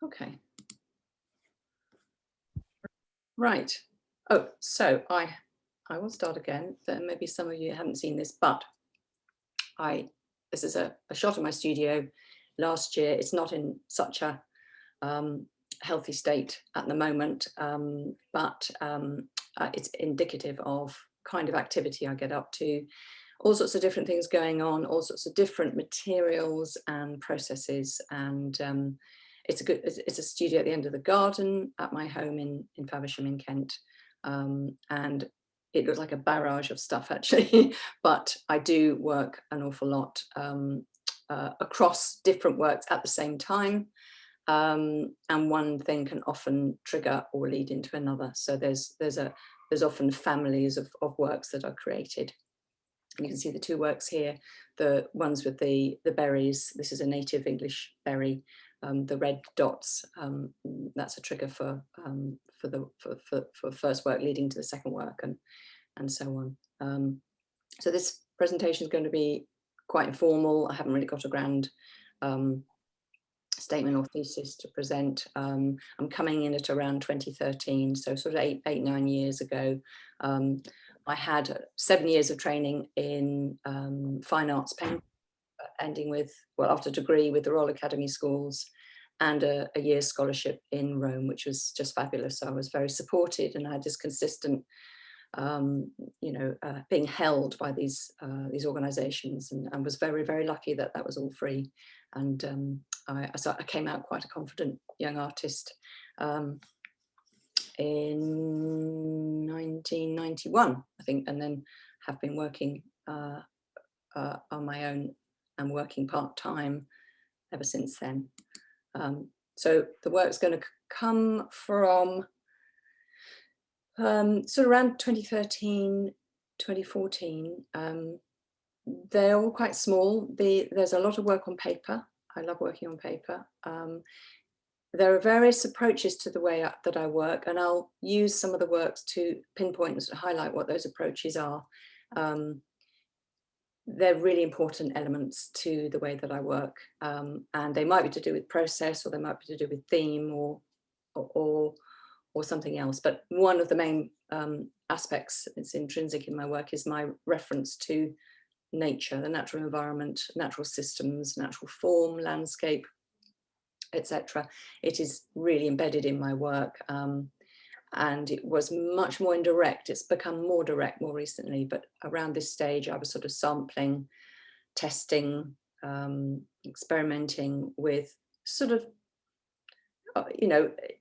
Okay. Right. Oh, so I will start again. Then maybe some of you haven't seen this, but this is a shot of my studio last year. It's not in such a healthy state at the moment, but it's indicative of kind of activity I get up to. All sorts of different things going on, all sorts of different materials and processes, and it's a studio at the end of the garden at my home in Faversham in Kent, and it looks like a barrage of stuff actually, but I do work an awful lot across different works at the same time, and one thing can often trigger or lead into another. So there's often families of works that are created. And you can see the two works here, the ones with the berries. This is a native English berry. The red dots, that's a trigger for first work leading to the second work, and so on. So this presentation is going to be quite informal. I haven't really got a grand statement or thesis to present. I'm coming in at around 2013, so sort of 9 years ago. I had 7 years of training in fine arts painting, ending with, well, after a degree with the Royal Academy schools, and a year's scholarship in Rome, which was just fabulous. So I was very supported, and I had this consistent, being held by these organisations, and was very, very lucky that that was all free. And I came out quite a confident young artist in 1991, I think, and then have been working on my own and working part-time ever since then. So the work's going to come from sort of around 2013, 2014. They're all quite small. There's a lot of work on paper. I love working on paper. There are various approaches to the way that I work, and I'll use some of the works to pinpoint and highlight what those approaches are. They're really important elements to the way that I work, and they might be to do with process, or they might be to do with theme, or something else. But one of the main aspects that's intrinsic in my work is my reference to nature, the natural environment, natural systems, natural form, landscape, etc. It is really embedded in my work, and it was much more indirect. It's become more direct more recently, but around this stage I was sort of sampling, testing, experimenting with sort of,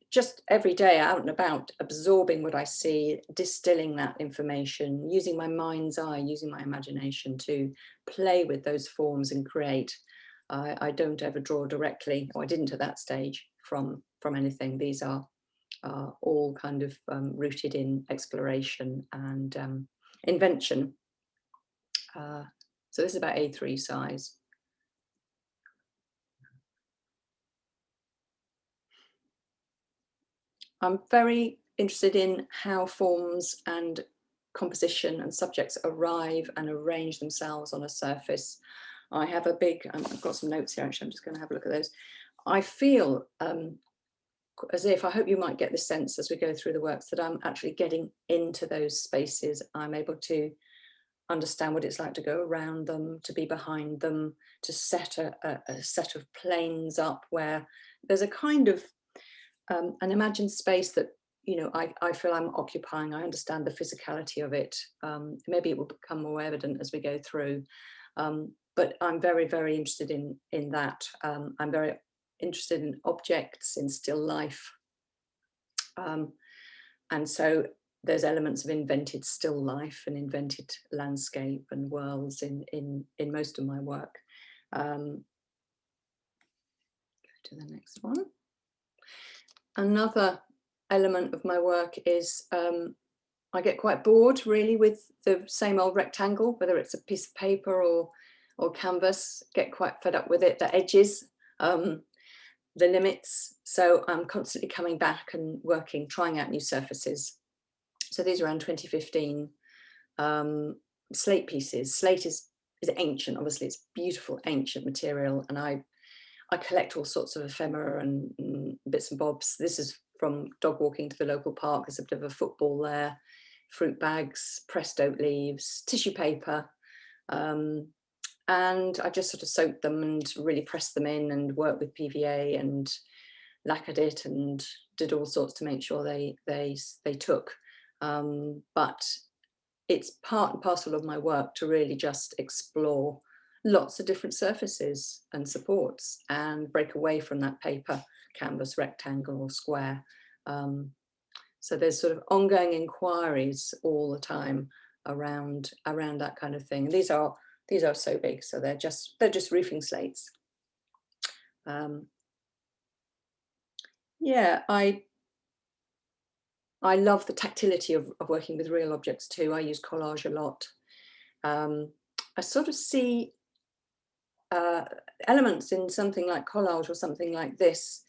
just every day out and about, absorbing what I see, distilling that information, using my mind's eye, using my imagination to play with those forms and create. I don't ever draw directly, or I didn't at that stage, from anything. These are all kind of rooted in exploration and invention. So this is about A3 size. I'm very interested in how forms and composition and subjects arrive and arrange themselves on a surface. I have I've got some notes here actually, I'm just going to have a look at those. I feel as if, I hope you might get the sense as we go through the works, that I'm actually getting into those spaces. I'm able to understand what it's like to go around them, to be behind them, to set a set of planes up where there's a kind of an imagined space that, I feel I'm occupying. I understand the physicality of it. Maybe it will become more evident as we go through. But I'm very, very interested in that. I'm very interested in objects, in still life. And so there's elements of invented still life and invented landscape and worlds in most of my work. Go to the next one. Another element of my work is I get quite bored really with the same old rectangle, whether it's a piece of paper or canvas. Get quite fed up with it, the edges, the limits. So I'm constantly coming back and working, trying out new surfaces. So these are around 2015 slate pieces. Slate is ancient, obviously. It's beautiful ancient material, and I collect all sorts of ephemera and bits and bobs. This is from dog walking to the local park. There's a bit of a football there, fruit bags, pressed oak leaves, tissue paper. And I just sort of soaked them and really pressed them in and worked with PVA and lacquered it and did all sorts to make sure they took. But it's part and parcel of my work to really just explore lots of different surfaces and supports and break away from that paper, canvas, rectangle or square. So there's sort of ongoing inquiries all the time around that kind of thing. These are so big, so they're just roofing slates. Yeah, I love the tactility of working with real objects too. I use collage a lot. I sort of see elements in something like collage or something like this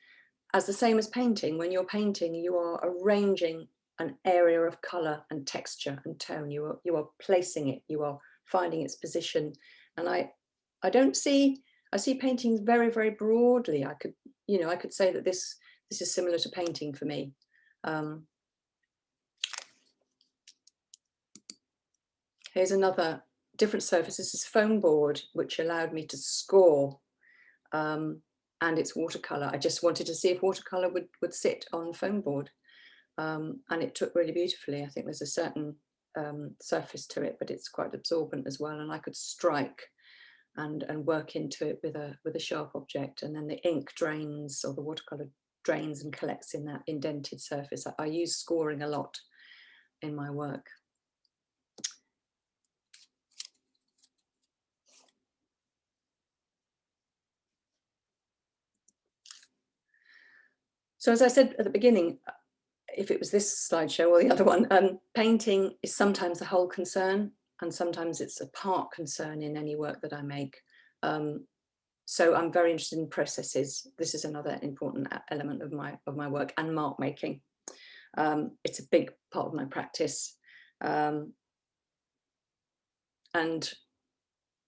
as the same as painting. When you're painting, you are arranging an area of colour and texture and tone. You are placing it. You are finding its position. And I see paintings very, very broadly. I could say that this is similar to painting for me. Here's another different surface. This is foam board, which allowed me to score, and it's watercolor. I just wanted to see if watercolor would sit on foam board, and it took really beautifully. I think there's a certain surface to it, but it's quite absorbent as well, and I could strike and work into it with a sharp object, and then the ink drains, or the watercolor drains and collects in that indented surface. I use scoring a lot in my work. So as I said at the beginning, if it was this slideshow or the other one, painting is sometimes the whole concern, and sometimes it's a part concern in any work that I make. So I'm very interested in processes. This is another important element of my work, and mark making. It's a big part of my practice, and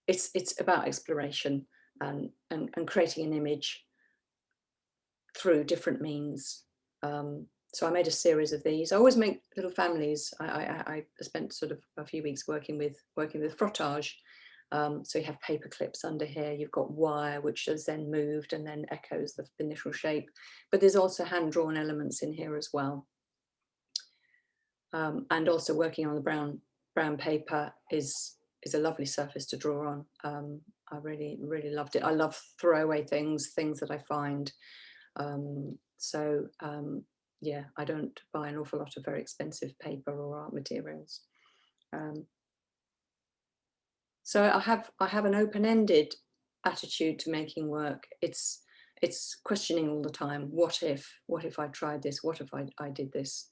it's about exploration and creating an image through different means. So I made a series of these. I always make little families. I spent sort of a few weeks working with frottage. So you have paper clips under here. You've got wire, which is then moved and then echoes the initial shape. But there's also hand-drawn elements in here as well. And also working on the brown paper is a lovely surface to draw on. I really loved it. I love throwaway things that I find. Yeah, I don't buy an awful lot of very expensive paper or art materials. So I have an open-ended attitude to making work. It's questioning all the time. What if I tried this? What if I did this?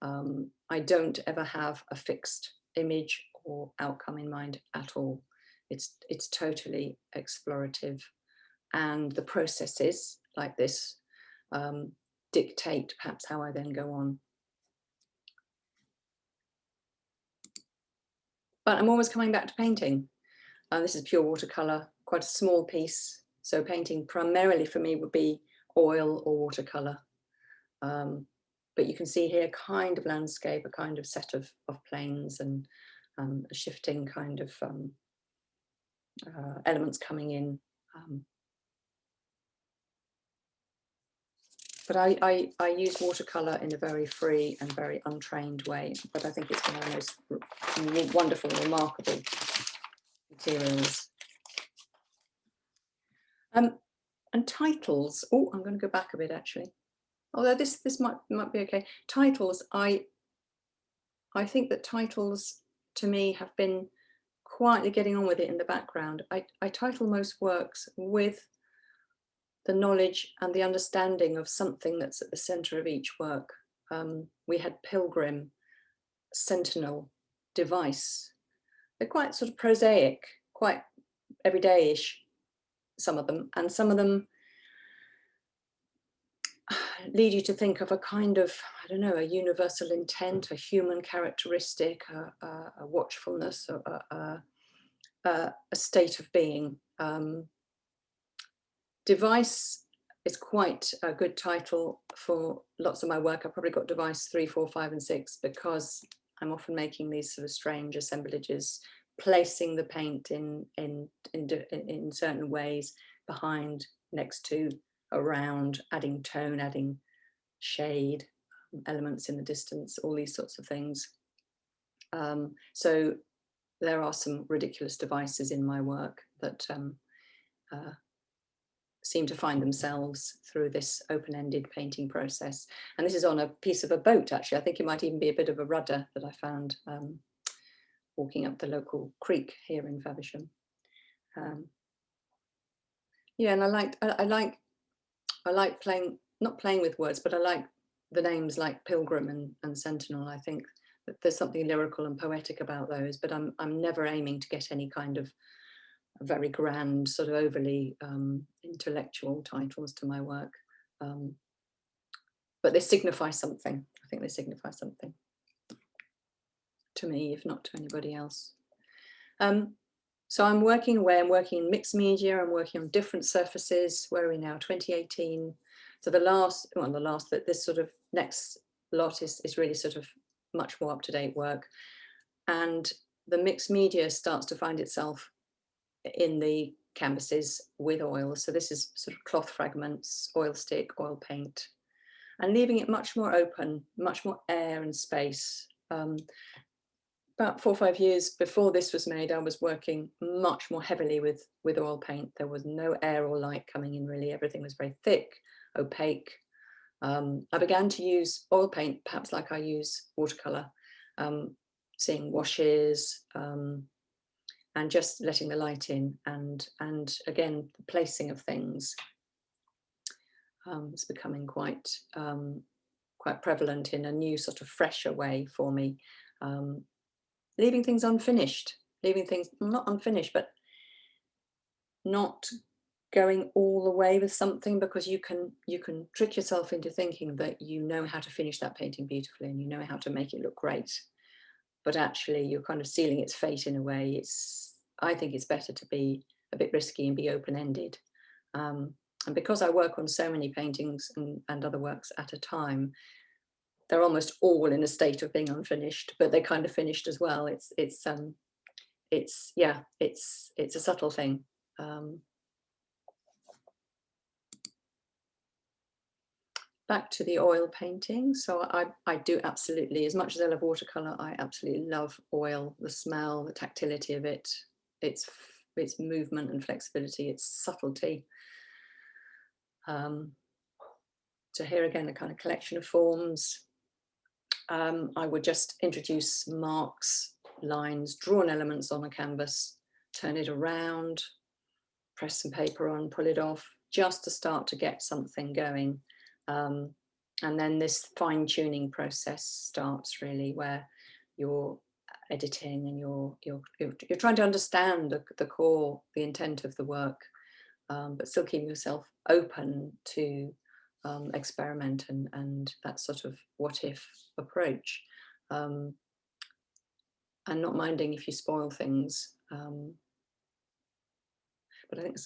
I don't ever have a fixed image or outcome in mind at all. It's totally explorative, and the processes like this dictate perhaps how I then go on. But I'm always coming back to painting. This is pure watercolor, quite a small piece. So painting primarily for me would be oil or watercolor. But you can see here kind of landscape, a kind of set of planes, and a shifting kind of elements coming in. But I use watercolor in a very free and very untrained way, but I think it's one of the most wonderful, remarkable materials. And titles, oh, I'm going to go back a bit actually. Although this might be okay. Titles, I think that titles to me have been quietly getting on with it in the background. I title most works with the knowledge and the understanding of something that's at the center of each work. We had Pilgrim, Sentinel, Device. They're quite sort of prosaic, quite everyday-ish, some of them, and some of them lead you to think of a kind of, I don't know, a universal intent, a human characteristic, a watchfulness, a state of being. Device is quite a good title for lots of my work. I've probably got device 3, 4, 5, and 6 because I'm often making these sort of strange assemblages, placing the paint in certain ways, behind, next to, around, adding tone, adding shade, elements in the distance, all these sorts of things. So there are some ridiculous devices in my work that seem to find themselves through this open-ended painting process. And this is on a piece of a boat, actually. I think it might even be a bit of a rudder that I found walking up the local creek here in Faversham. Yeah, and I like playing, not playing with words, but I like the names like Pilgrim and Sentinel. I think that there's something lyrical and poetic about those, but I'm never aiming to get any kind of very grand, sort of overly intellectual titles to my work. But they signify something. I think they signify something to me, if not to anybody else. So I'm working away, I'm working in mixed media, I'm working on different surfaces. Where are we now? 2018. So this sort of next lot is really sort of much more up-to-date work. And the mixed media starts to find itself in the canvases with oil. So this is sort of cloth fragments, oil stick, oil paint, and leaving it much more open, much more air and space. About 4 or 5 years before this was made, I was working much more heavily with oil paint. There was no air or light coming in really. Everything was very thick, opaque. I began to use oil paint, perhaps like I use watercolor, seeing washes, and just letting the light in, and again, the placing of things is becoming quite prevalent in a new sort of fresher way for me. Leaving things unfinished, leaving things not unfinished, but not going all the way with something, because you can trick yourself into thinking that you know how to finish that painting beautifully and you know how to make it look great, but actually you're kind of sealing its fate in a way. I think it's better to be a bit risky and be open-ended. And because I work on so many paintings and other works at a time, they're almost all in a state of being unfinished, but they're kind of finished as well. It's a subtle thing. Back to the oil painting. So I do absolutely, as much as I love watercolor, I absolutely love oil, the smell, the tactility of it, its movement and flexibility, its subtlety. So here again, a kind of collection of forms. I would just introduce marks, lines, drawn elements on a canvas, turn it around, press some paper on, pull it off, just to start to get something going. And then this fine-tuning process starts really, where you're editing and you're trying to understand the core, the intent of the work, but still keeping yourself open to experiment and that sort of what if approach, and not minding if you spoil things. But I think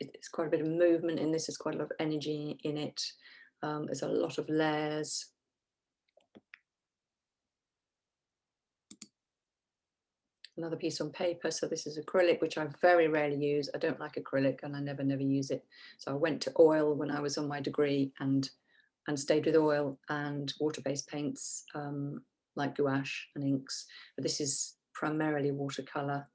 it's quite a bit of movement in this. There's quite a lot of energy in it. There's a lot of layers. Another piece on paper. So this is acrylic, which I very rarely use. I don't like acrylic and I never use it. So I went to oil when I was on my degree and stayed with oil and water-based paints like gouache and inks. But this is primarily watercolor.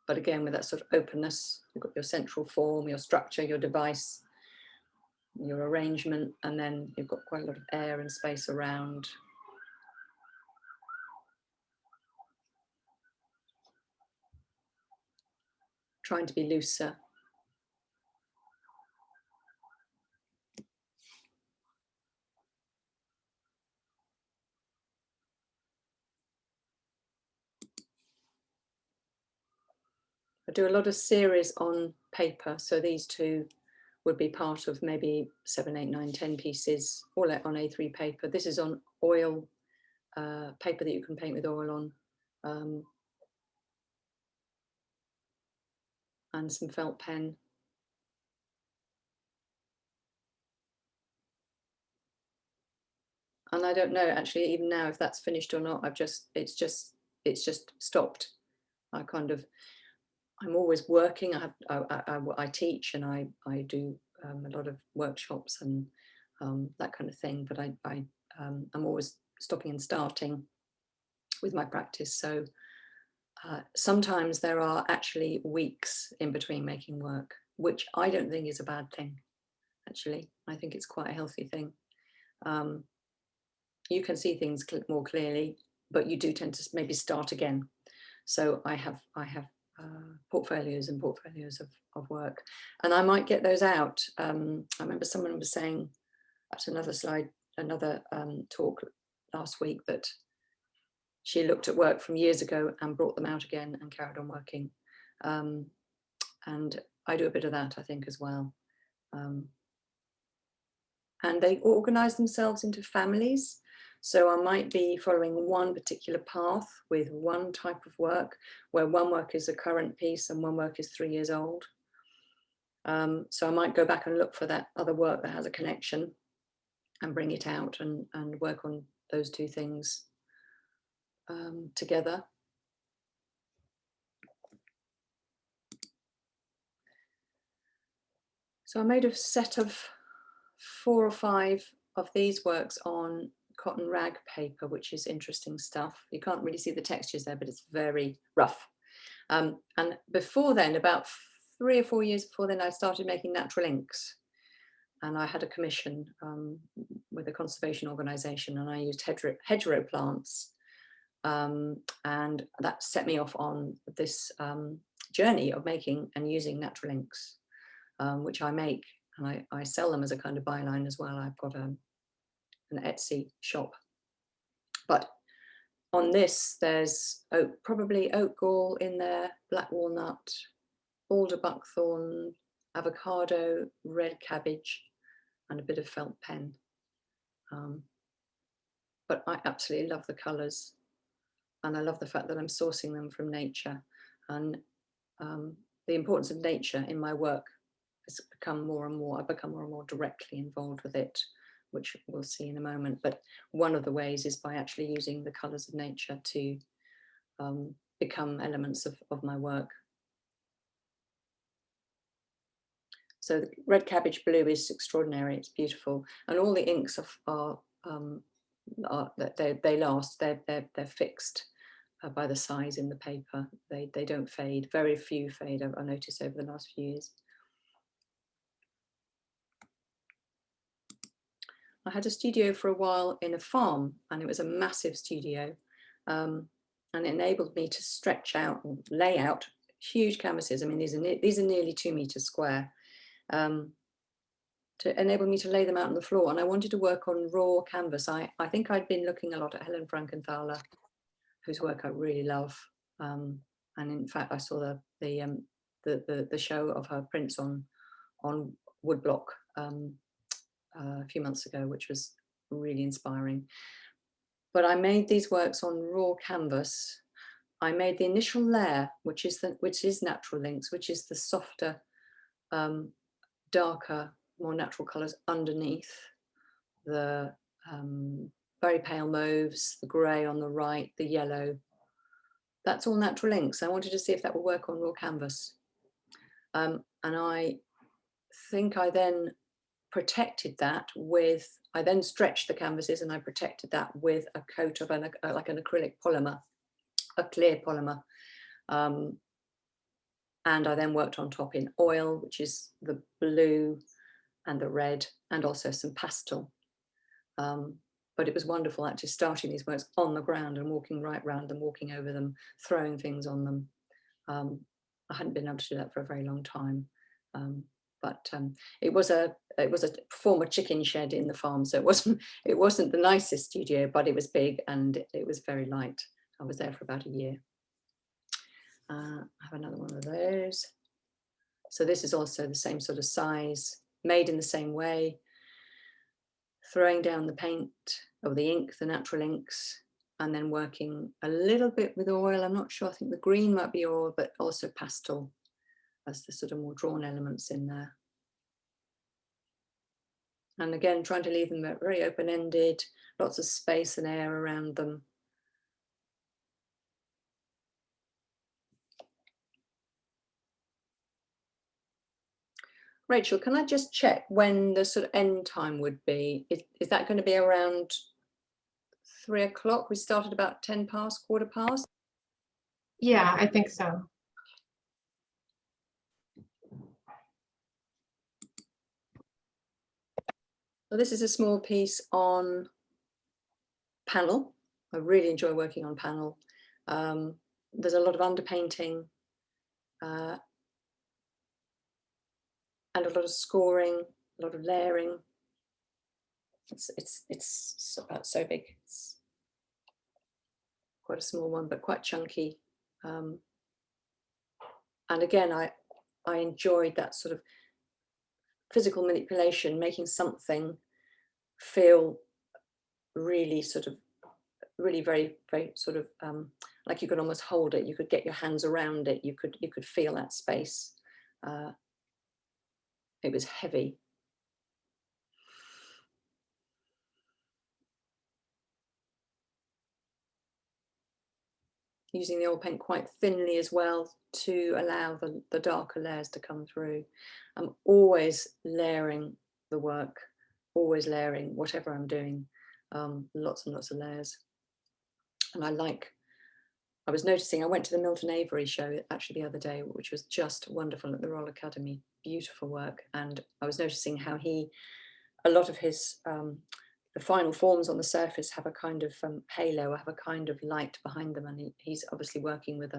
But again, with that sort of openness, you've got your central form, your structure, your device, your arrangement, and then you've got quite a lot of air and space around. Trying to be looser. I do a lot of series on paper, so these two would be part of maybe 7, 8, 9, 10 pieces, all on A3 paper. This is on oil, paper that you can paint with oil on. and some felt pen. And I don't know actually even now if that's finished or not. It's just stopped. I'm always working. I teach and I do a lot of workshops and that kind of thing. But I'm always stopping and starting with my practice. So sometimes there are actually weeks in between making work, which I don't think is a bad thing. Actually, I think it's quite a healthy thing. You can see things more clearly, but you do tend to maybe start again. So I have portfolios and portfolios of work, and I might get those out. I remember someone was saying at another talk last week that she looked at work from years ago and brought them out again and carried on working. And I do a bit of that, I think, as well. And they organize themselves into families. So I might be following one particular path with one type of work, where one work is a current piece and one work is 3 years old. So I might go back and look for that other work that has a connection and bring it out and work on those two things together. So I made a set of 4 or 5 of these works on cotton rag paper, which is interesting stuff. You can't really see the textures there, but it's very rough. And before then, about 3 or 4 years before then, I started making natural inks. And I had a commission with a conservation organisation, and I used hedgerow plants. And that set me off on this journey of making and using natural inks, which I make, and I sell them as a kind of byline as well. I've got an Etsy shop. But on this, there's probably oak gall in there, black walnut, alder buckthorn, avocado, red cabbage, and a bit of felt pen. But I absolutely love the colours, and I love the fact that I'm sourcing them from nature. And the importance of nature in my work has become more and more, I've become more and more directly involved with it, which we'll see in a moment. But one of the ways is by actually using the colours of nature to become elements of my work. So the red cabbage blue is extraordinary, it's beautiful. And all the inks they last, they're fixed by the size in the paper. They don't fade, very few fade, I've noticed over the last few years. I had a studio for a while in a farm, and it was a massive studio, and it enabled me to stretch out and lay out huge canvases. I mean, these are nearly 2 meters square, to enable me to lay them out on the floor. And I wanted to work on raw canvas. I think I'd been looking a lot at Helen Frankenthaler, whose work I really love. And in fact, I saw the show of her prints on woodblock a few months ago, which was really inspiring. But I made these works on raw canvas. I made the initial layer, which is natural inks, which is the softer, darker, more natural colours underneath, the very pale mauves, the grey on the right, the yellow. That's all natural inks. I wanted to see if that would work on raw canvas. And I think I then protected that with, I then stretched the canvases and I protected that with a coat of like an acrylic polymer, a clear polymer. And I then worked on top in oil, which is the blue and the red, and also some pastel. But it was wonderful actually starting these works on the ground and walking right round them, walking over them, throwing things on them. I hadn't been able to do that for a very long time. But it was a former chicken shed in the farm, so it wasn't the nicest studio, but it was big and it was very light. I was there for about a year. I have another one of those. So this is also the same sort of size, made in the same way. Throwing down the paint or the ink, the natural inks, and then working a little bit with oil. I'm not sure, I think the green might be oil, but also pastel. as the sort of more drawn elements in there. And again, trying to leave them very open-ended, lots of space and air around them. Rachel, can I just check when the sort of end time would be? Is that going to be around 3 o'clock? We started about 10 past, quarter past? Yeah, I think so. So this is a small piece on panel. I really enjoy working on panel. There's a lot of underpainting and a lot of scoring, a lot of layering. It's so big. It's quite a small one, but quite chunky. And again, I enjoyed that sort of physical manipulation, making something feel really sort of, really very, very sort of like you could almost hold it. You could get your hands around it. You could feel that space. It was heavy. Using the oil paint quite thinly as well to allow the darker layers to come through. I'm always layering the work, always layering whatever I'm doing, lots and lots of layers. And I was noticing, I went to the Milton Avery show actually the other day, which was just wonderful at the Royal Academy, beautiful work. And I was noticing how a lot of his, the final forms on the surface have a kind of halo, have a kind of light behind them, and he's obviously working with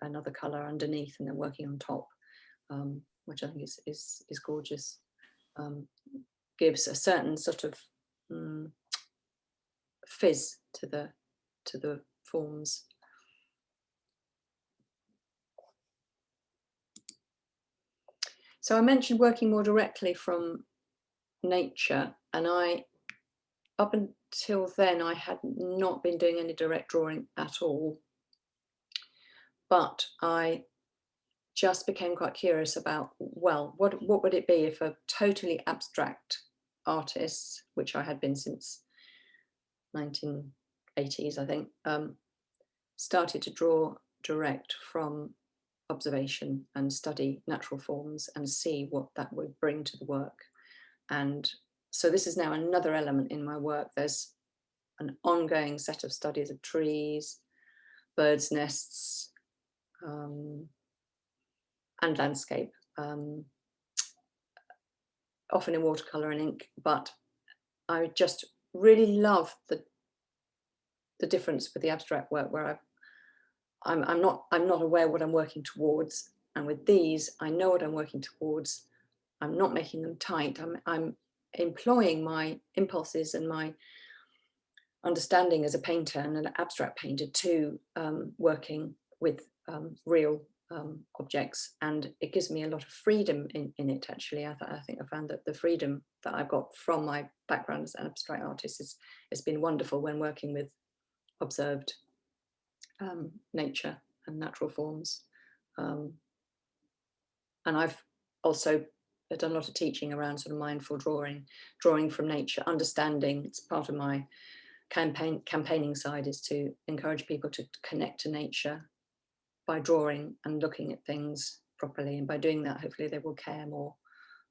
another colour underneath and then working on top, which I think is gorgeous. Gives a certain sort of fizz to the forms. So I mentioned working more directly from nature, and up until then I had not been doing any direct drawing at all, but I just became quite curious about, well, what would it be if a totally abstract artist, which I had been since 1980s, I think, started to draw direct from observation and study natural forms and see what that would bring to the work. And so this is now another element in my work. There's an ongoing set of studies of trees, birds' nests, and landscape, often in watercolor and ink, but I just really love the difference with the abstract work, where I'm not aware what I'm working towards, and with these I know what I'm working towards. I'm not making them tight. I'm employing my impulses and my understanding as a painter and an abstract painter to working with real objects, and it gives me a lot of freedom in it. Actually, I think I found that the freedom that I've got from my background as an abstract artist has been wonderful when working with observed nature and natural forms. And I've also done a lot of teaching around sort of mindful drawing from nature, understanding. It's part of my campaigning side, is to encourage people to connect to nature by drawing and looking at things properly, and by doing that hopefully they will care more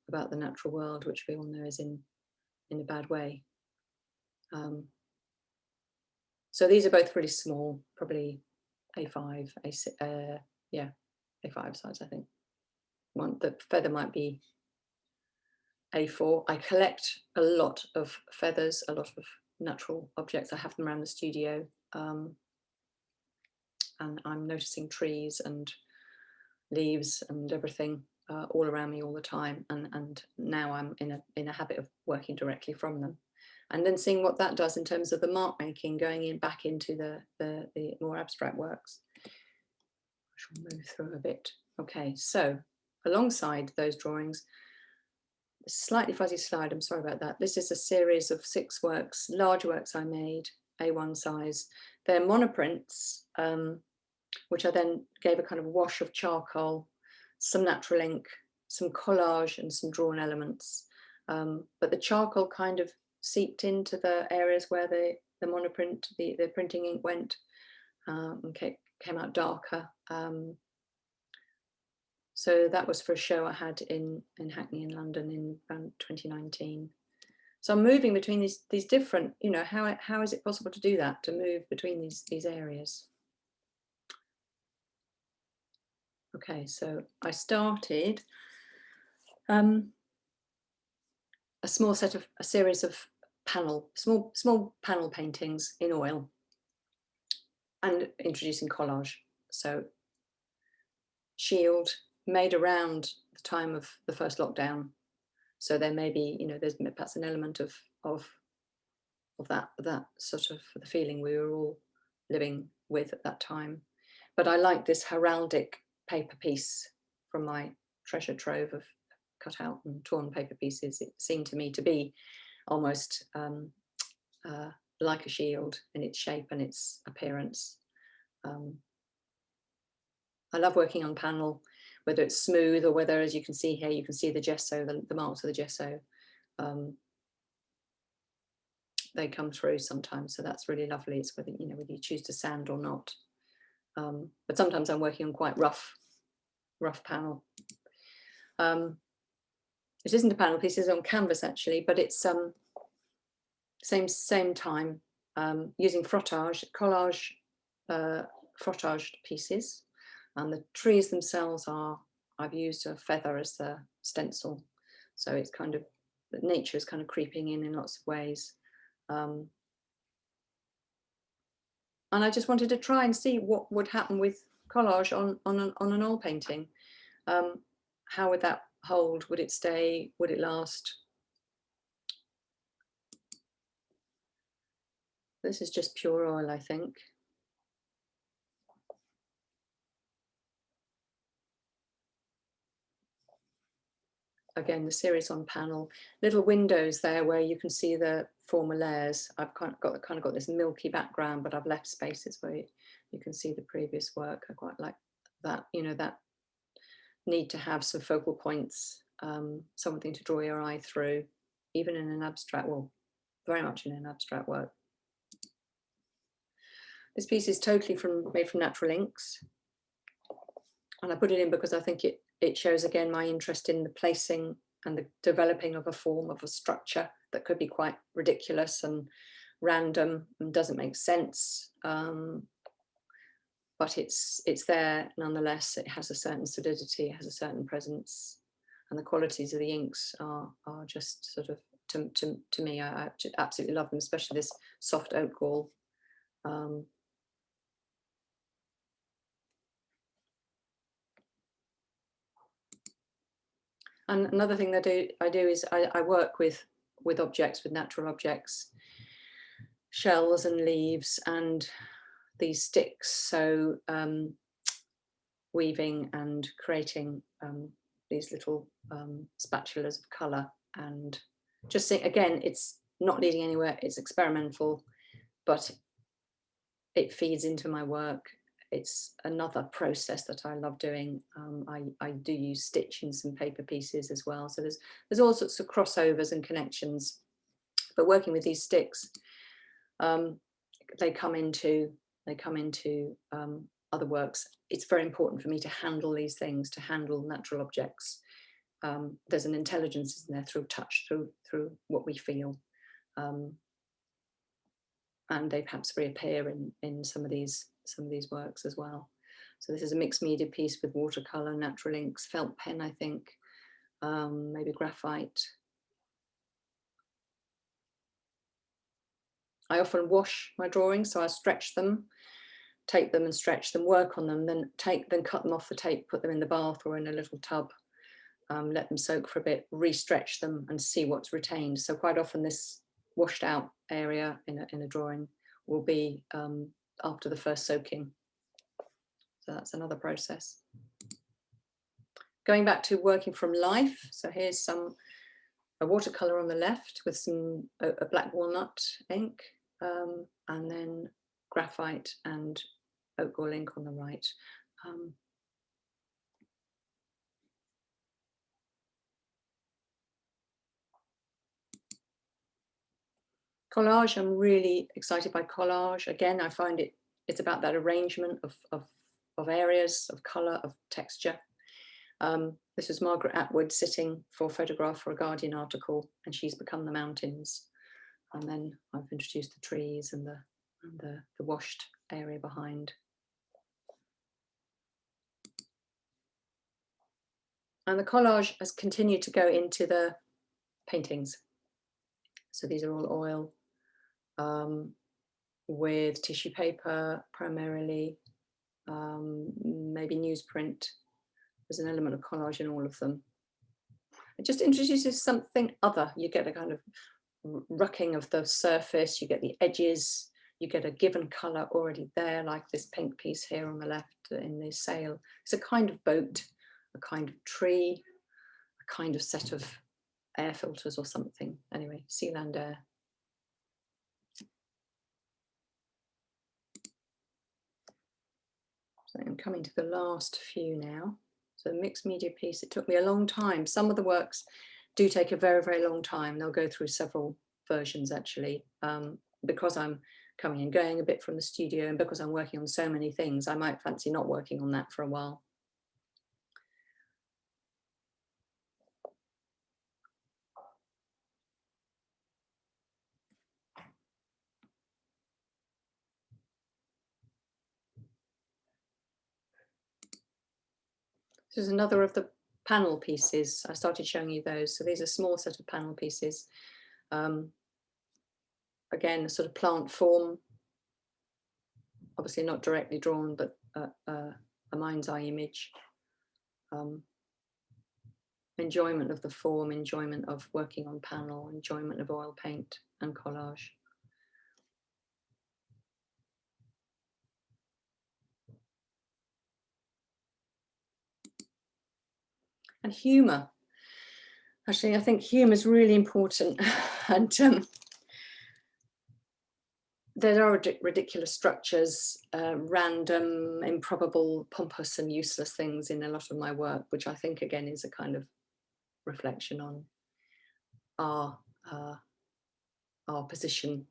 about the natural world, which we all know is in a bad way. So these are both really small, probably A5, yeah, A5 size, I think. The feather might be A4. I collect a lot of feathers, a lot of natural objects. I have them around the studio, and I'm noticing trees and leaves and everything all around me all the time. And now I'm in a habit of working directly from them, and then seeing what that does in terms of the mark making, going back into the more abstract works. I shall move through a bit. Okay, so alongside those drawings, a slightly fuzzy slide, I'm sorry about that. This is a series of 6 works, large works I made, A1 size. They're monoprints, which I then gave a kind of wash of charcoal some natural ink, some collage and some drawn elements. But the charcoal kind of seeped into the areas where the monoprint, the printing ink went, and came out darker. So that was for a show I had in Hackney in London in around 2019. So I'm moving between these different, you know, how is it possible to do that, to move between these areas? Okay, so I started a series of small panel paintings in oil and introducing collage. So shield made around the time of the first lockdown. So there may be, you know, there's perhaps an element of that sort of the feeling we were all living with at that time. But I like this heraldic paper piece from my treasure trove of cut out and torn paper pieces. It seemed to me to be almost like a shield in its shape and its appearance. I love working on panel, whether it's smooth or whether, as you can see here, you can see the gesso, the marks of the gesso. They come through sometimes, so that's really lovely. It's whether, you know, whether you choose to sand or not. But sometimes I'm working on quite rough panel. It isn't a panel piece, it's on canvas actually, but it's same time, using frottage, collage, frottaged pieces, and the trees themselves I've used a feather as the stencil, so it's kind of, nature is kind of creeping in lots of ways. And I just wanted to try and see what would happen with collage on an oil painting. How would that hold? Would it stay? Would it last? This is just pure oil, I think. Again, the series on panel, little windows there where you can see the former layers. I've kind of got this milky background, but I've left spaces where you can see the previous work. I quite like that, you know, that need to have some focal points, something to draw your eye through, even in an abstract, well, very much in an abstract work. This piece is totally made from natural inks, and I put it in because I think it shows again my interest in the placing and the developing of a form, of a structure that could be quite ridiculous and random and doesn't make sense, but it's there nonetheless. It has a certain solidity, it has a certain presence, and the qualities of the inks are just sort of, to me, I absolutely love them, especially this soft oak gall. And another thing that I do is I work with objects, with natural objects, shells and leaves and these sticks. So weaving and creating these little spatulas of colour, and just see, again, it's not leading anywhere, it's experimental, but it feeds into my work. It's another process that I love doing. I do use stitch in some paper pieces as well. So there's all sorts of crossovers and connections. But working with these sticks, they come into other works. It's very important for me to handle these things, to handle natural objects. There's an intelligence in there through touch, through what we feel. And they perhaps reappear in some of these works as well. So this is a mixed media piece with watercolor, natural inks, felt pen, I think, maybe graphite. I often wash my drawings, so I stretch them, tape them and stretch them, work on them, then cut them off the tape, put them in the bath or in a little tub, let them soak for a bit, re-stretch them and see what's retained. So quite often this washed out area in a drawing will be after the first soaking. So that's another process. Going back to working from life. So here's a watercolor on the left with a black walnut ink, and then graphite and oak gall ink on the right. Collage, I'm really excited by collage. Again, I find it's about that arrangement of areas, of colour, of texture. This was Margaret Atwood sitting for a photograph for a Guardian article, and she's become the mountains. And then I've introduced the trees and the washed area behind. And the collage has continued to go into the paintings. So these are all oil with tissue paper primarily, maybe newsprint. There's an element of collage in all of them. It just introduces something other. You get a kind of rucking of the surface, you get the edges, you get a given colour already there, like this pink piece here on the left in the sail. It's a kind of boat, a kind of tree, a kind of set of air filters or something. Anyway, sea land air. So I'm coming to the last few now. So the mixed media piece, it took me a long time. Some of the works do take a very, very long time. They'll go through several versions actually. Because I'm coming and going a bit from the studio and because I'm working on so many things, I might fancy not working on that for a while. This is another of the panel pieces. I started showing you those. So these are a small set of panel pieces. Again, a sort of plant form, obviously not directly drawn, but a mind's eye image. Enjoyment of the form, enjoyment of working on panel, enjoyment of oil paint and collage. And humour. Actually, I think humour is really important. And there are ridiculous structures, random, improbable, pompous and useless things in a lot of my work, which I think again is a kind of reflection on our position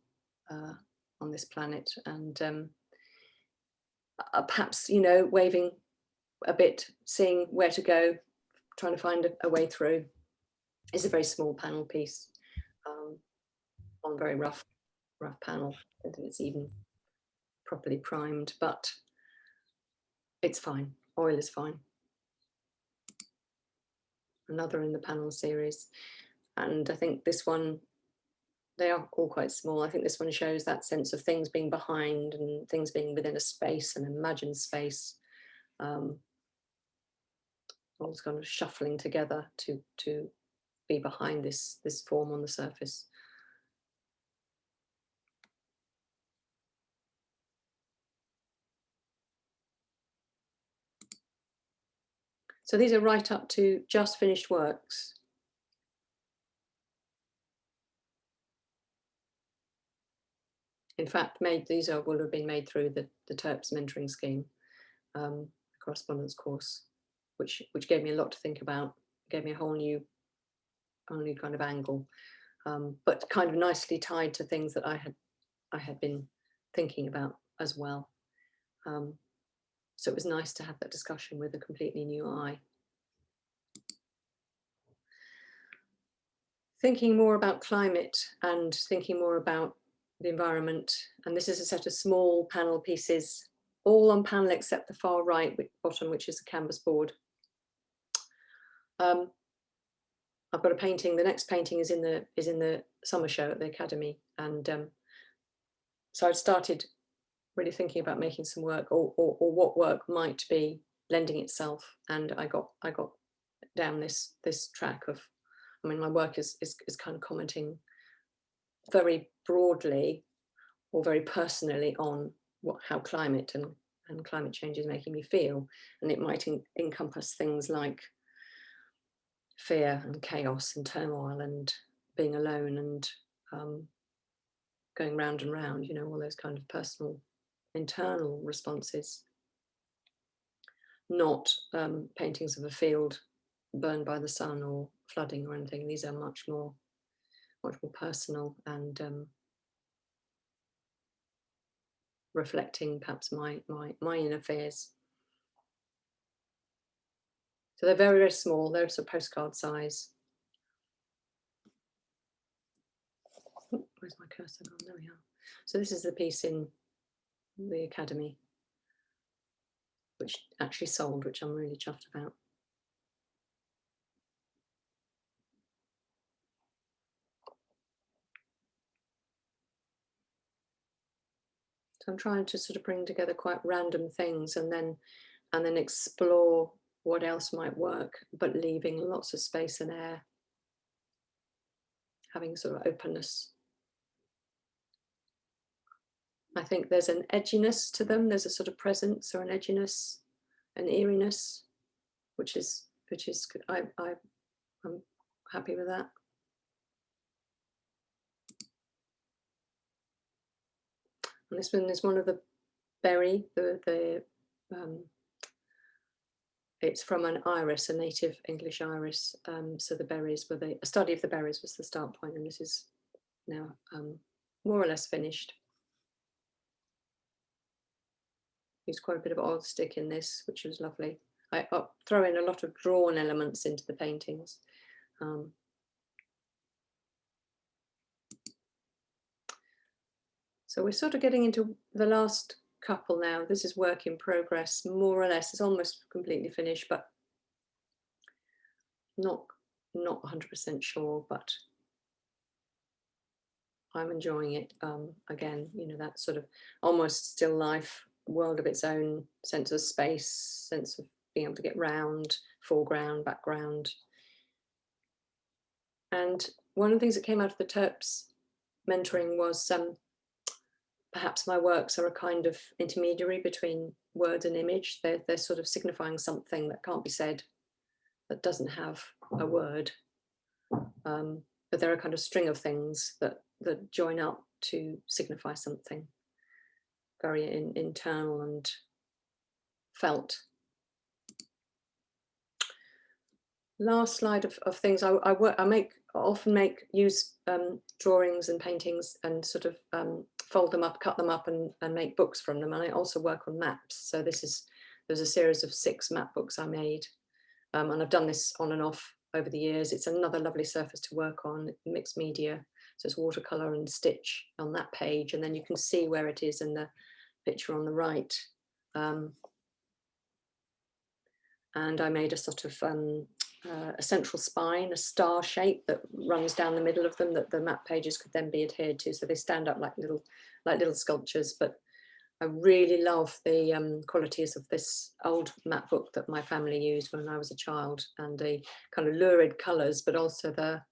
on this planet, and perhaps, you know, waving a bit, seeing where to go, trying to find a way through. It's a very small panel piece on very rough panel. I don't think it's even properly primed, but it's fine. Oil is fine. Another in the panel series, and I think this one, they are all quite small. I think this one shows that sense of things being behind and things being within a space, an imagined space, all kind of shuffling together to be behind this form on the surface. So these are right up to just finished works. In fact, these will have been made through the Turps mentoring scheme, correspondence course, which gave me a lot to think about, gave me a whole new kind of angle, but kind of nicely tied to things that I had been thinking about as well. So it was nice to have that discussion with a completely new eye. Thinking more about climate and thinking more about the environment. And this is a set of small panel pieces, all on panel except the far right bottom, which is a canvas board. I've got a painting. The next painting is in the summer show at the Academy, and so I'd started really thinking about making some work, or what work might be lending itself. And I got down this track of, I mean, my work is kind of commenting very broadly or very personally on how climate and climate change is making me feel, and it might encompass things like fear and chaos and turmoil and being alone and going round and round, you know, all those kind of personal internal responses. Not paintings of a field burned by the sun or flooding or anything. These are much more personal and reflecting perhaps my inner fears. So they're very, very small. They're sort of postcard size. Oh, where's my cursor gone? There we are. So this is the piece in the Academy, which actually sold, which I'm really chuffed about. So I'm trying to sort of bring together quite random things and then explore what else might work, but leaving lots of space and air, having sort of openness. I think there's an edginess to them. There's a sort of presence or an edginess, an eeriness, which is I'm happy with that. And this one is one of the berry, it's from an iris, a native English iris. So the berries were a study of the berries was the start point, and this is now more or less finished. Used quite a bit of oil stick in this, which was lovely. I throw in a lot of drawn elements into the paintings. So we're sort of getting into the last couple now. This is work in progress, more or less. It's almost completely finished, but not 100% sure, but I'm enjoying it. Again, you know, that sort of almost still life, world of its own, sense of space, sense of being able to get round, foreground, background. And one of the things that came out of the Turps mentoring was perhaps my works are a kind of intermediary between word and image. They're sort of signifying something that can't be said, that doesn't have a word. But they're a kind of string of things that join up to signify something very internal and felt. Last slide of things. I often use drawings and paintings and sort of fold them up, cut them up, and make books from them. And I also work on maps. So there's a series of 6 map books I made, and I've done this on and off over the years. It's another lovely surface to work on, mixed media. So it's watercolor and stitch on that page, and then you can see where it is in the picture on the right. And I made a sort of a central spine, a star shape that runs down the middle of them that the map pages could then be adhered to. So they stand up like little sculptures. But I really love the qualities of this old map book that my family used when I was a child, and the kind of lurid colours, but also the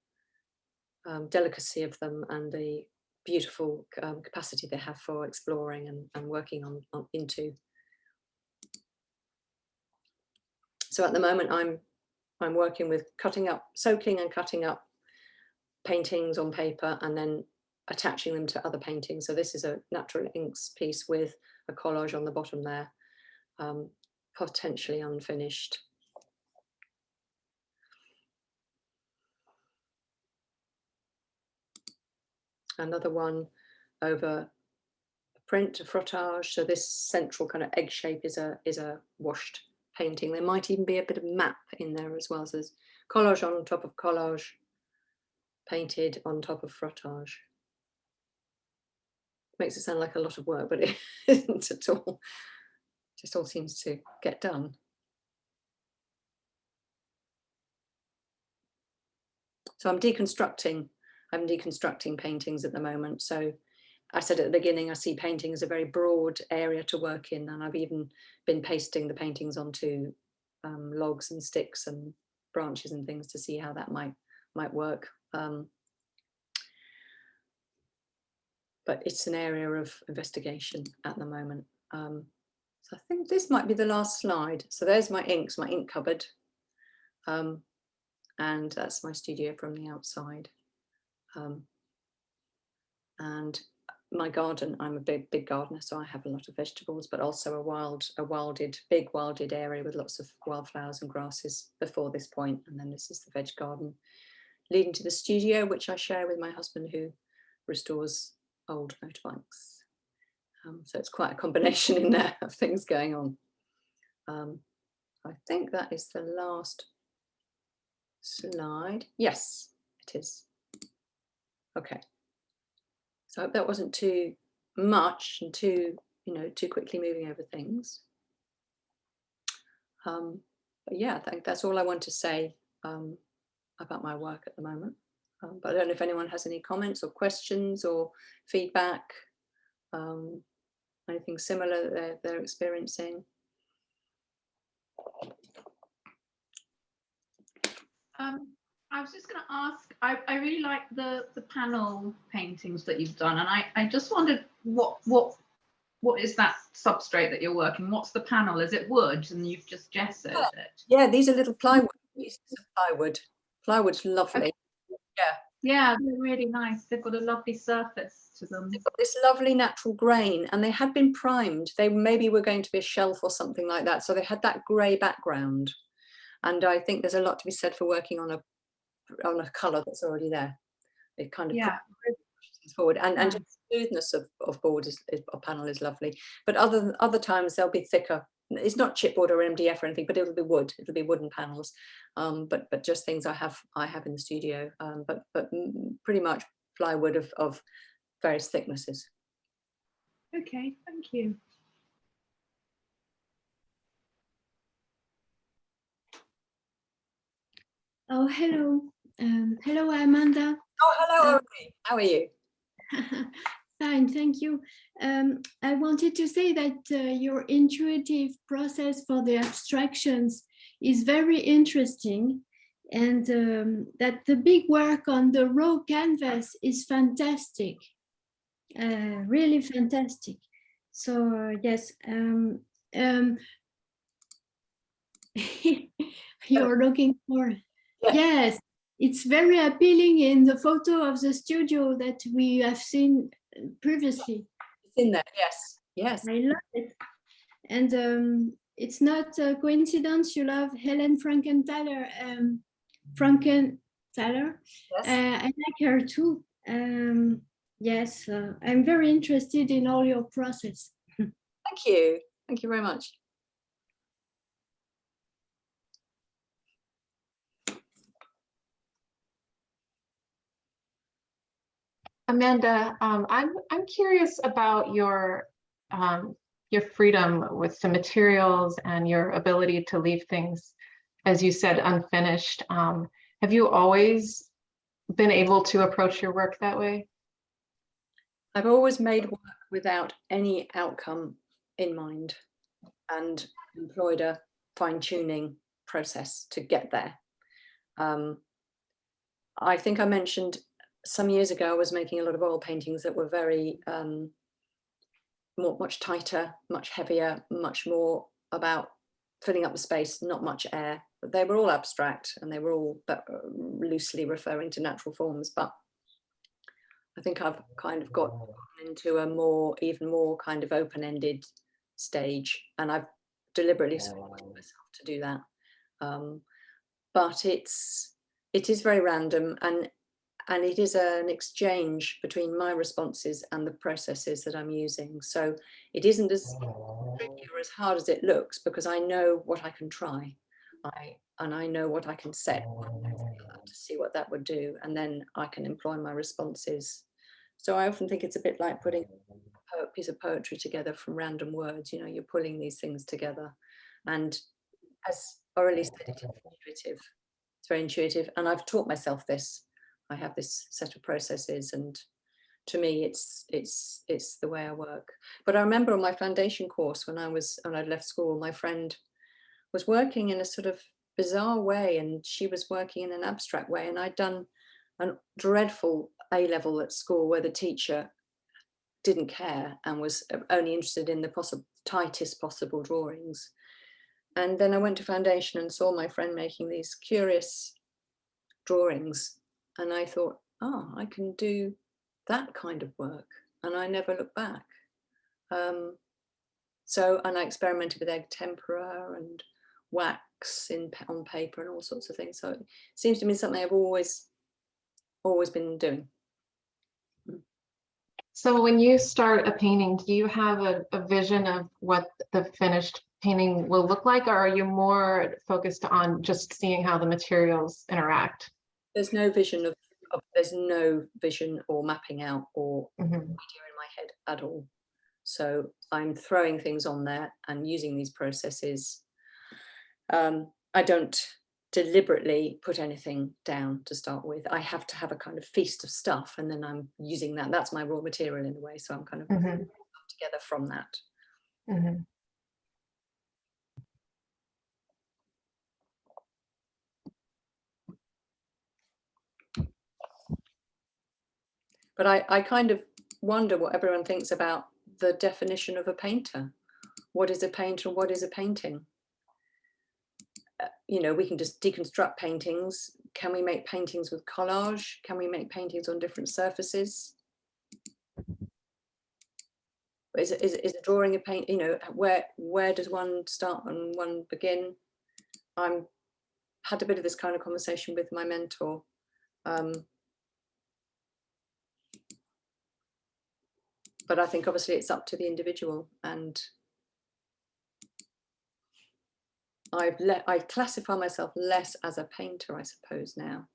delicacy of them and the beautiful capacity they have for exploring and working into. So at the moment, I'm working with soaking and cutting up paintings on paper and then attaching them to other paintings. So this is a natural inks piece with a collage on the bottom there, potentially unfinished. Another one over print, a frottage. So this central kind of egg shape is a washed painting. There might even be a bit of map in there as well. So there's collage on top of collage, painted on top of frottage. Makes it sound like a lot of work, but it isn't at all. Just all seems to get done. So I'm deconstructing paintings at the moment. So I said at the beginning, I see painting as a very broad area to work in, and I've even been pasting the paintings onto logs and sticks and branches and things to see how that might work. But it's an area of investigation at the moment. So I think this might be the last slide. So there's my inks, my ink cupboard. And that's my studio from the outside. And my garden, I'm a big gardener, so I have a lot of vegetables, but also big wilded area with lots of wildflowers and grasses before this point. And then this is the veg garden leading to the studio, which I share with my husband, who restores old motorbikes. So it's quite a combination in there of things going on. I think that is the last slide. Yes, it is. Okay. So I hope that wasn't too much and too quickly moving over things. But yeah, I think that's all I want to say about my work at the moment. But I don't know if anyone has any comments or questions or feedback, anything similar that they're experiencing. I was just going to ask, I really like the panel paintings that you've done, and I just wondered what is that substrate that you're working? What's the panel? Is it wood and you've just gessoed it? Yeah, these are little plywood pieces of plywood. Plywood's lovely. Okay. Yeah. Yeah, they're really nice. They've got a lovely surface to them. They've got this lovely natural grain, and they had been primed. They maybe were going to be a shelf or something like that. So they had that grey background. And I think there's a lot to be said for working on a colour that's already there. It kind of pushes forward, and just the smoothness of board of panel is lovely. But other times they'll be thicker. It's not chipboard or MDF or anything, but it'll be wood. It'll be wooden panels. But just things I have in the studio. But pretty much plywood of various thicknesses. Okay, thank you. Oh, hello. Hello, Amanda. Oh, hello, Audrey. How are you? Fine, thank you. I wanted to say that your intuitive process for the abstractions is very interesting, and that the big work on the raw canvas is fantastic, really fantastic. So yes, you're looking for, yes, it's very appealing in the photo of the studio that we have seen previously. It's in there, yes, yes. I love it. And it's not a coincidence you love Helen Frankenthaler. Yes. I like her too. Yes, I'm very interested in all your process. Thank you. Thank you very much. Amanda, I'm curious about your freedom with the materials and your ability to leave things, as you said, unfinished. Have you always been able to approach your work that way? I've always made work without any outcome in mind and employed a fine-tuning process to get there. I think I mentioned some years ago I was making a lot of oil paintings that were very much tighter, much heavier, much more about filling up the space, not much air. But they were all abstract and they were all loosely referring to natural forms. But I think I've kind of got into a even more kind of open-ended stage, and I've deliberately supported myself to do that. But it is very random, and it is an exchange between my responses and the processes that I'm using. So it isn't as tricky or as hard as it looks, because I know what I can try. I know what I can set to see what that would do, and then I can employ my responses. So I often think it's a bit like putting a piece of poetry together from random words. You know, you're pulling these things together, and as Aurelie said, it's intuitive. It's very intuitive, and I've taught myself this. I have this set of processes, and to me, it's the way I work. But I remember on my foundation course when I'd left school, my friend was working in a sort of bizarre way, and she was working in an abstract way, and I'd done a dreadful A-level at school where the teacher didn't care and was only interested in the tightest possible drawings. And then I went to foundation and saw my friend making these curious drawings, and I thought, oh, I can do that kind of work, and I never looked back. And I experimented with egg tempera and wax on paper and all sorts of things. So it seems to me something I've always been doing. So when you start a painting, do you have a vision of what the finished painting will look like, or are you more focused on just seeing how the materials interact? There's no vision there's no vision or mapping out or Mhm. idea in my head at all. So I'm throwing things on there and using these processes. I don't deliberately put anything down to start with. I have to have a kind of feast of stuff, and then I'm using that. That's my raw material in a way. So I'm kind of Mhm. together from that. Mhm. But I kind of wonder what everyone thinks about the definition of a painter. What is a painter and what is a painting? You know, we can just deconstruct paintings. Can we make paintings with collage? Can we make paintings on different surfaces? Is a drawing a paint? You know, where does one start and one begin? I'm had a bit of this kind of conversation with my mentor. But I think obviously it's up to the individual, and I classify myself less as a painter, I suppose, now,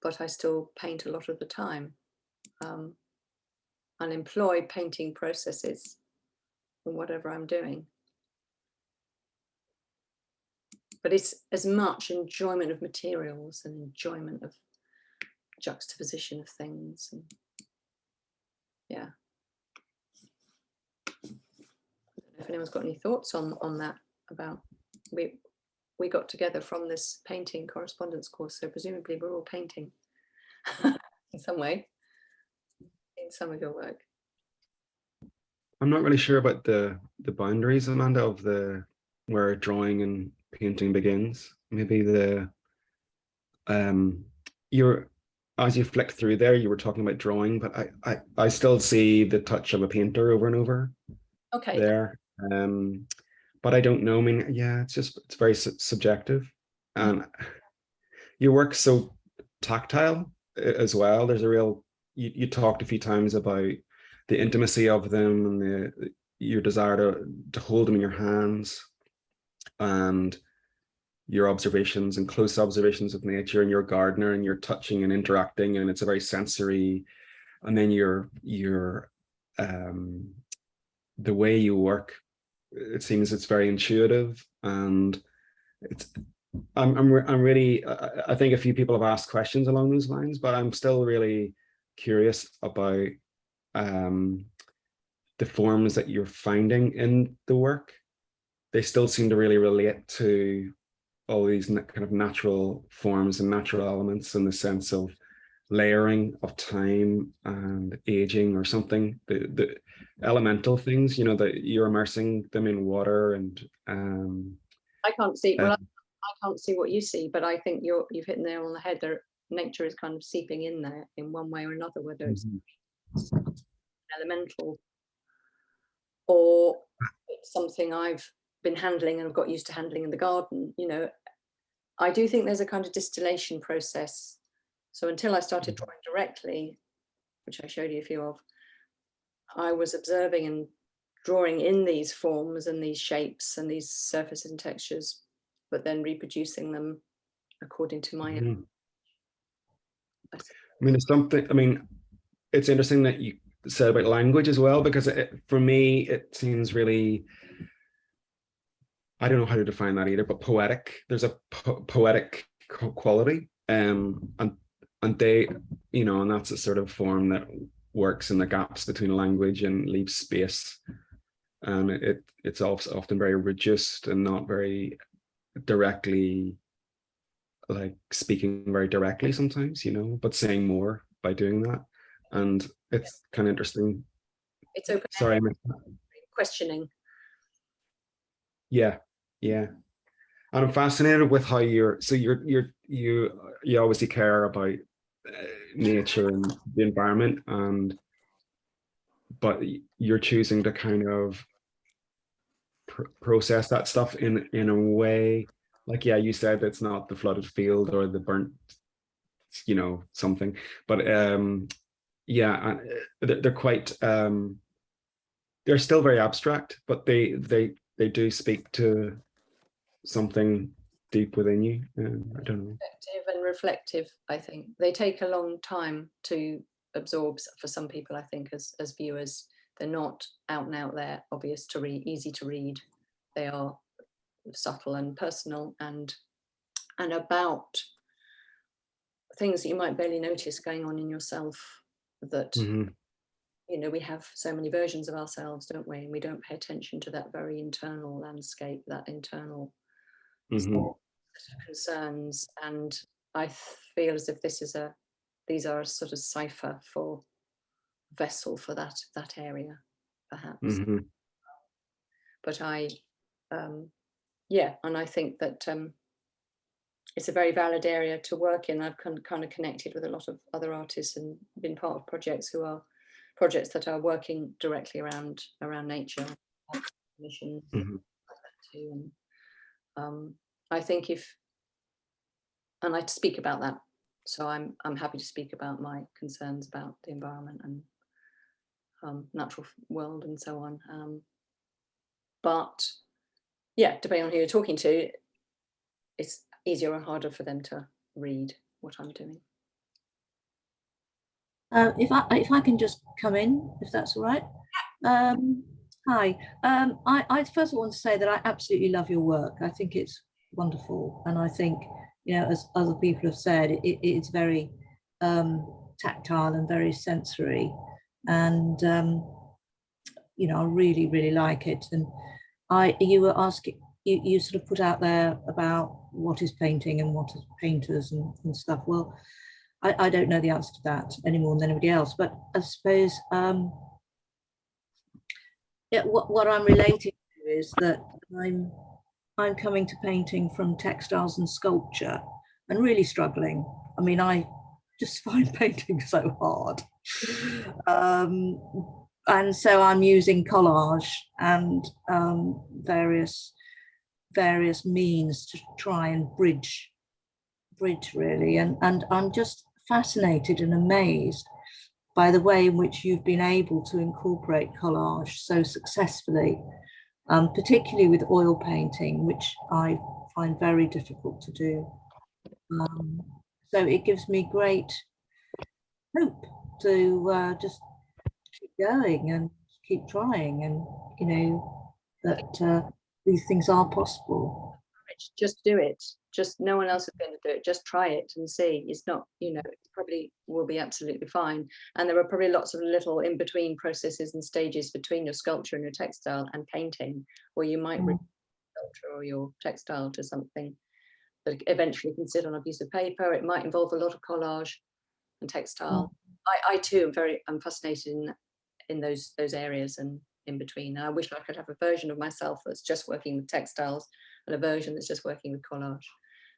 but I still paint a lot of the time, and employ painting processes in whatever I'm doing. But it's as much enjoyment of materials and enjoyment of juxtaposition of things. And yeah. I don't know if anyone's got any thoughts on that about we got together from this painting correspondence course, so presumably we're all painting in some way in some of your work. I'm not really sure about the boundaries, Amanda, of where drawing and painting begins. Maybe you're as you flick through there, you were talking about drawing, but I still see the touch of a painter over and over Okay. there. But I don't know. I mean, yeah, it's very subjective, and your work's so tactile as well. There's a real you talked a few times about the intimacy of them and your desire to hold them in your hands, and your observations and close observations of nature, and you're a gardener and you're touching and interacting, and it's a very sensory. And then the way you work, it seems it's very intuitive, and it's I'm really I think a few people have asked questions along those lines, but I'm still really curious about the forms that you're finding in the work. They still seem to really relate to all these kind of natural forms and natural elements, in the sense of layering of time and aging or something, the elemental things, you know, that you're immersing them in water. And I can't see I can't see what you see, but I think you've hit the nail on the head. There, nature is kind of seeping in there in one way or another, whether it's elemental or it's something I've been handling and I've got used to handling in the garden. You know, I do think there's a kind of distillation process. So until I started drawing directly, which I showed you a few of, I was observing and drawing in these forms and these shapes and these surfaces and textures, but then reproducing them according to my own. I mean, it's something, I mean, it's interesting that you said about language as well, because for me, it seems really, I don't know how to define that either, but poetic. There's a poetic quality, and they, you know, and that's a sort of form that works in the gaps between language and leaves space. And it's also often very reduced and not very directly, like speaking very directly sometimes, you know, but saying more by doing that. And it's kind of interesting. It's open. Sorry, Questioning. yeah. And I'm fascinated with how you obviously care about nature and the environment, but you're choosing to kind of process that stuff in a way, like, yeah, you said it's not the flooded field or the burnt, you know, something, but yeah, they're quite they're still very abstract, but they do speak to something deep within you. I don't know. Effective and reflective, I think. They take a long time to absorb for some people, I think, as viewers. They're not out and out there, obvious to read, easy to read. They are subtle and personal and about things that you might barely notice going on in yourself, that Mm-hmm. you know, we have so many versions of ourselves, don't we? And we don't pay attention to that very internal landscape, that internal Mm-hmm. concerns. And I feel as if these are a sort of cipher for vessel for that area, perhaps. Mm-hmm. But yeah, and I think that it's a very valid area to work in. I've kind of connected with a lot of other artists and been part of projects that are working directly around nature, missions, Mm-hmm. like that too. And I think and I speak about that, so I'm happy to speak about my concerns about the environment and natural world and so on. But yeah, depending on who you're talking to, it's easier or harder for them to read what I'm doing. If I can just come in, if that's all right. Hi. I first of all want to say that I absolutely love your work. I think it's wonderful, and I think, you know, as other people have said, it's very tactile and very sensory, and you know, I really, really like it. And you were asking, you sort of put out there about what is painting and what is painters and stuff. Well, I don't know the answer to that any more than anybody else, but I suppose what I'm relating to is that I'm coming to painting from textiles and sculpture and really struggling. I mean, I just find painting so hard. And so I'm using collage and various means to try and bridge really, and I'm just fascinated and amazed by the way in which you've been able to incorporate collage so successfully, particularly with oil painting, which I find very difficult to do. So it gives me great hope to just keep going and keep trying, and you know that these things are possible. Just do it. Just no one else is going to do it. Just try it and see. It's not, you know, it probably will be absolutely fine. And there are probably lots of little in between processes and stages between your sculpture and your textile and painting, where you might bring sculpture or your textile to something that eventually can sit on a piece of paper. It might involve a lot of collage and textile. I too am fascinated in those areas and in between. And I wish I could have a version of myself that's just working with textiles, and a version that's just working with collage,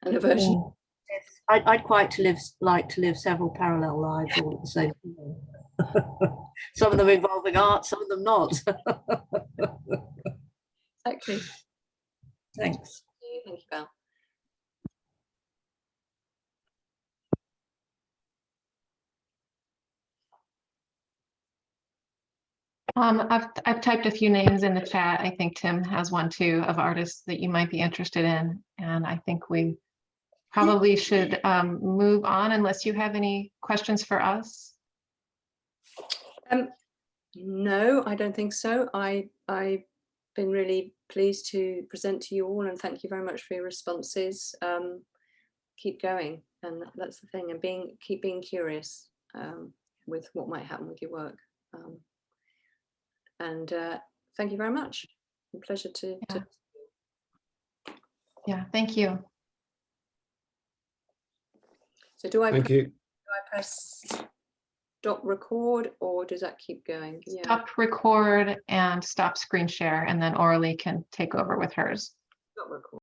and a version. Yes. I'd quite like to live several parallel lives all at the same time. Some of them involving art, some of them not. Exactly. Thanks. Thank you, Val. I've typed a few names in the chat. I think Tim has one too, of artists that you might be interested in. And I think we probably should move on unless you have any questions for us. No, I don't think so. I've been really pleased to present to you all, and thank you very much for your responses. Keep going, and that's the thing, and keep being curious with what might happen with your work. And thank you very much. A pleasure to. Yeah, thank you. So do I press stop record, or does that keep going? Yeah. Stop record and stop screen share, and then Orly can take over with hers. Stop record.